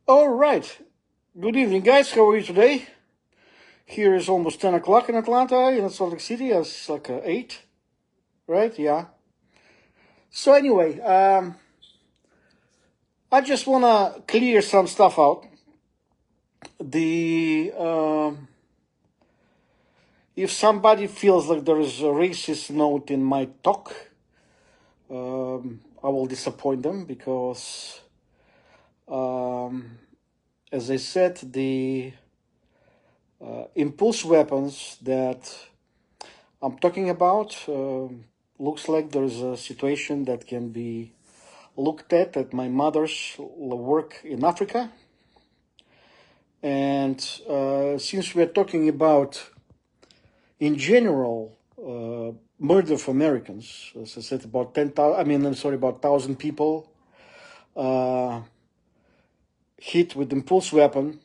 All right. Good evening, guys. How are you today? Here is almost 10 o'clock in Atlanta, in Salt Lake City. It's like 8, right? Yeah. So anyway, I just want to clear some stuff out. If somebody feels like there is a racist note in my talk, I will disappoint them because, as I said, the impulse weapons that I'm talking about looks like there's a situation that can be looked at my mother's work in Africa. And since we're talking about, in general, murder of Americans, as I said, about 10,000, about 1,000 people hit with impulse weapon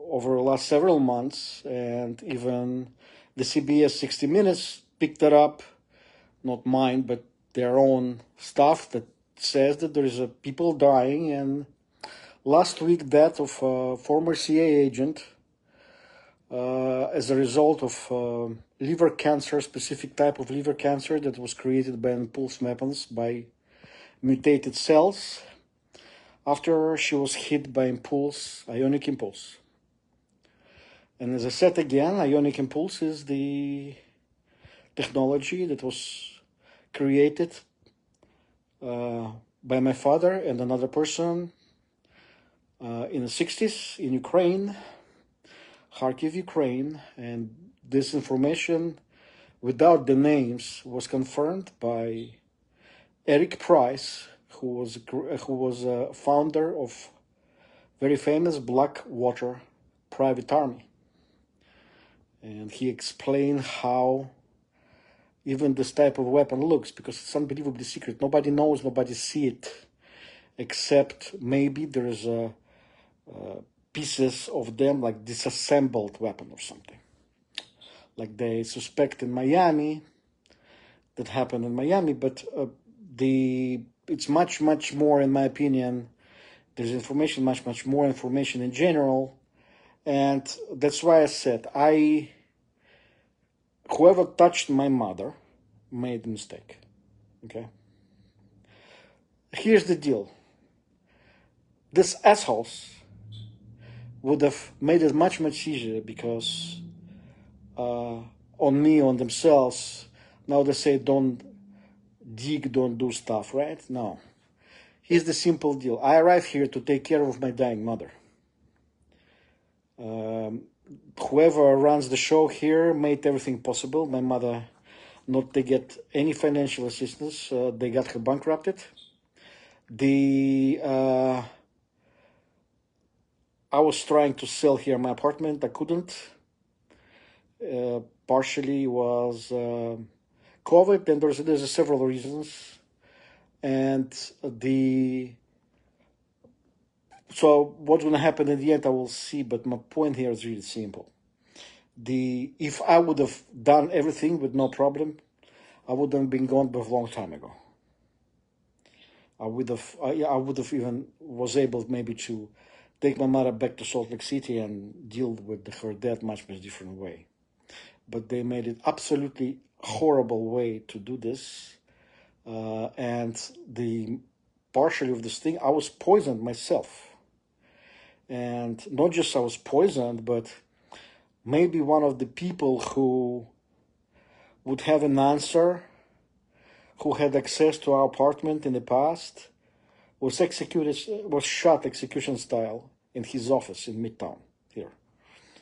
over the last several months, and even the CBS 60 Minutes picked that up, not mine, but their own stuff that says that there is people dying. And last week, death of a former CIA agent as a result of liver cancer, specific type of liver cancer that was created by impulse weapons, by mutated cells, after she was hit by ionic impulse. And as I said again, ionic impulse is the technology that was created by my father and another person in the 60s in Ukraine, Kharkiv, Ukraine. And this information, without the names, was confirmed by Eric Price, who was a founder of very famous Blackwater private army. And he explained how even this type of weapon looks, because it's unbelievably secret. Nobody knows, nobody see it, except maybe there's pieces of them, like disassembled weapon or something. Like they suspect in Miami, that happened in Miami, but it's much, much more, in my opinion. There's information, much more information in general. And that's why I said, whoever touched my mother made a mistake, okay? Here's the deal. These assholes would have made it much easier, because on themselves, now they say don't dig, don't do stuff, right? No. Here's the simple deal. I arrived here to take care of my dying mother. Whoever runs the show here made everything possible. My mother not to get any financial assistance. They got her bankrupted. I was trying to sell here my apartment. I couldn't. Partially was COVID, and there's several reasons. And so what's going to happen in the end, I will see. But my point here is really simple. If I would have done everything with no problem, I would have been gone a long time ago. I would have even was able maybe to take my mother back to Salt Lake City and deal with her death much different way. But they made it absolutely horrible way to do this. And partially of this thing, I was poisoned myself. And not just I was poisoned, but maybe one of the people who would have an answer, who had access to our apartment in the past, was shot execution style in his office in Midtown here.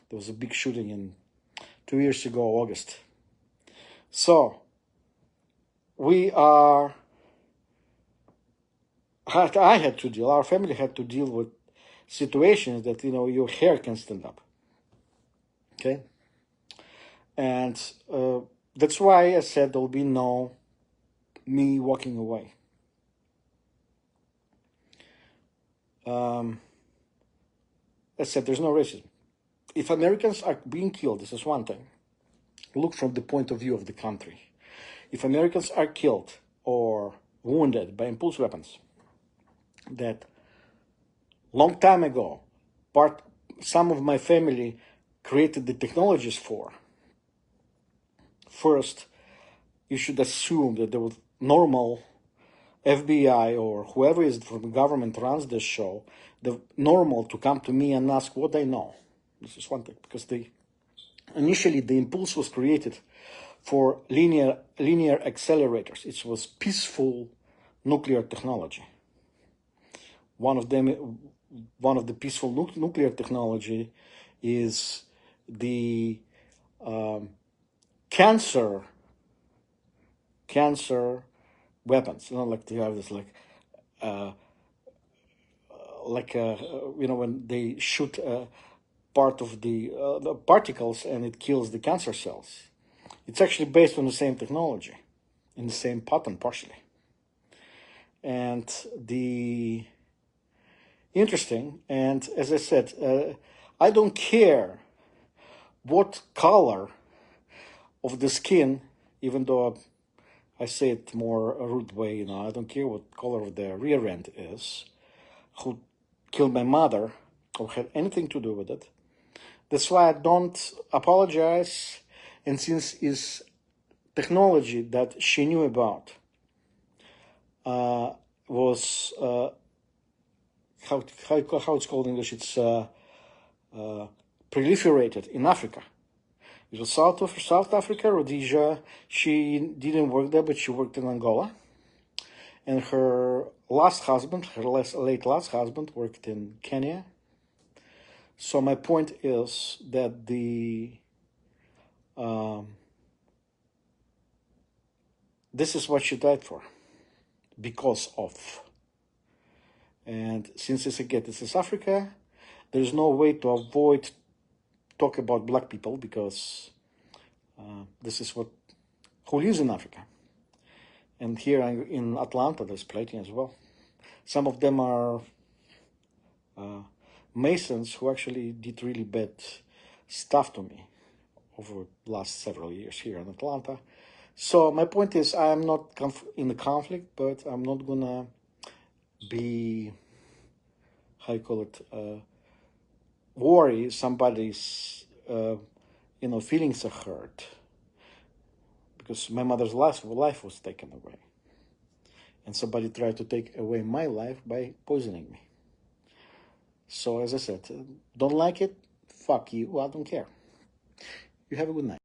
There was a big shooting 2 years ago, August. So I had to deal, our family had to deal with situations that, your hair can stand up. Okay? And that's why I said there will be no me walking away. I said there's no racism. If Americans are being killed, this is one thing. Look from the point of view of the country. If Americans are killed or wounded by impulse weapons that long time ago, some of my family created the technologies for. First, you should assume that there was normal FBI or whoever is from the government runs this show, the normal to come to me and ask what I know. This is one thing, because initially the impulse was created for linear accelerators. It was peaceful nuclear technology. One of the peaceful nuclear technology is the cancer weapons. Like they have this when they shoot part of the particles and it kills the cancer cells. It's actually based on the same technology, in the same pattern partially. And interesting, and as I said, I don't care what color of the skin, even though I say it more a rude way, I don't care what color of the rear end is, who killed my mother or had anything to do with it. That's why I don't apologize. And since it's technology that she knew about, was how it's called in English? It's proliferated in Africa. It was South Africa, Rhodesia. She didn't work there, but she worked in Angola. And her last husband, late last husband, worked in Kenya. So my point is that this is what she died for, because of. And since this is Africa, there is no way to avoid talk about black people, because this is who lives in Africa. And here in Atlanta, there's plenty as well. Some of them are Masons who actually did really bad stuff to me over the last several years here in Atlanta. So my point is, I'm not in the conflict, but I'm not gonna be, worry somebody's, feelings are hurt, because my mother's life was taken away. And somebody tried to take away my life by poisoning me. So as I said, don't like it? Fuck you, I don't care. You have a good night.